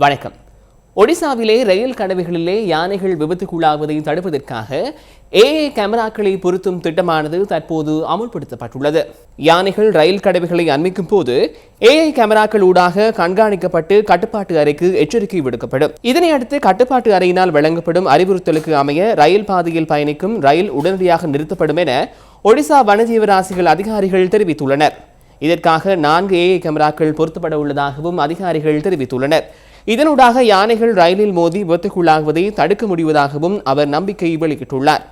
வணக்கம். ஒடிசாவிலே ரயில் கடவைகளிலே யானைகள் விபத்துக்குள்ளாவதை தடுப்பதற்காக ஏஐ கேமராக்களை பொருத்தும் திட்டமானது தற்போது அமுல்படுத்தப்பட்டுள்ளது. யானைகள் ரயில் கடவைகளை அண்மிக்கும் போது ஏஐ கேமராக்கள் ஊடாக கண்காணிக்கப்பட்டு கட்டுப்பாட்டு அறைக்கு எச்சரிக்கை விடுக்கப்படும். இதனையடுத்து கட்டுப்பாட்டு அறையினால் வழங்கப்படும் அறிவுறுத்தலுக்கு அமைய ரயில் பாதையில் பயணிக்கும் ரயில் உடனடியாக நிறுத்தப்படும் என ஒடிசா வனஜீவராசிகள் அதிகாரிகள் தெரிவித்துள்ளனர். இதற்காக 4 ஏஐ கேமராக்கள் பொருத்தப்பட உள்ளதாகவும் அதிகாரிகள் தெரிவித்துள்ளனர். இதனூடாக யானைகள் ரயிலில் மோதி விபத்துக்குள்ளாகுவதை தடுக்க முடிவதாகவும் அவர் நம்பிக்கை வெளியிட்டுள்ளார்.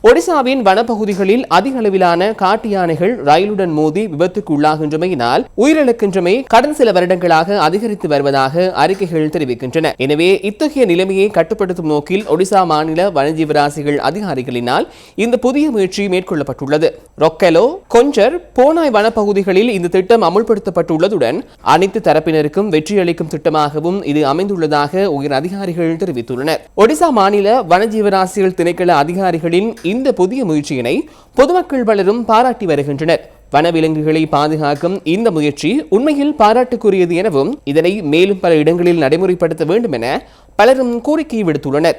ஒடிசாவின் வனப்பகுதிகளில் அதிக அளவிலான காட்டு யானைகள் ரயிலுடன் மோதி விபத்துக்கு உள்ளாகின்றமையினால் உயிரிழக்கின்றமை கடந்த சில வருடங்களாக அதிகரித்து வருவதாக அறிக்கைகள் தெரிவிக்கின்றன. எனவே இத்தகைய நிலைமையை கட்டுப்படுத்தும் நோக்கில் ஒடிசா மாநில வனஜீவராசிகள் அதிகாரிகளினால் இந்த புதிய முயற்சி மேற்கொள்ளப்பட்டுள்ளது. ரொக்கெலோ, கொஞ்சர், போனாய் வனப்பகுதிகளில் இந்த திட்டம் அமுல்படுத்தப்பட்டுள்ளதுடன் அனைத்து தரப்பினருக்கும் வெற்றியளிக்கும் திட்டமாகவும் இது அமைந்துள்ளதாக உயர் அதிகாரிகள் தெரிவித்துள்ளனர். ஒடிசா மாநில வனஜீவராசிகள் திணைக்கள அதிகாரிகளின் இந்த புதிய முயற்சியினை பொதுமக்கள் பலரும் பாராட்டி வருகின்றனர். வனவிலங்குகளை பாதுகாக்கும் இந்த முயற்சி உண்மையில் பாராட்டுக்குரியது எனவும் இதனை மேலும் பல இடங்களில் நடைமுறைப்படுத்த வேண்டும் என பலரும் கோரிக்கை விடுத்துள்ளனர்.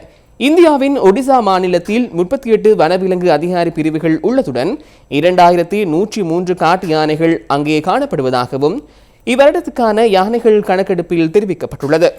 இந்தியாவின் ஒடிசா மாநிலத்தில் 38 வனவிலங்கு அதிகாரி பிரிவுகள் உள்ளதுடன் 2103 காட்டு யானைகள் அங்கே காணப்படுவதாகவும் இவ்வருடத்துக்கான யானைகள் கணக்கெடுப்பில் தெரிவிக்கப்பட்டுள்ளது.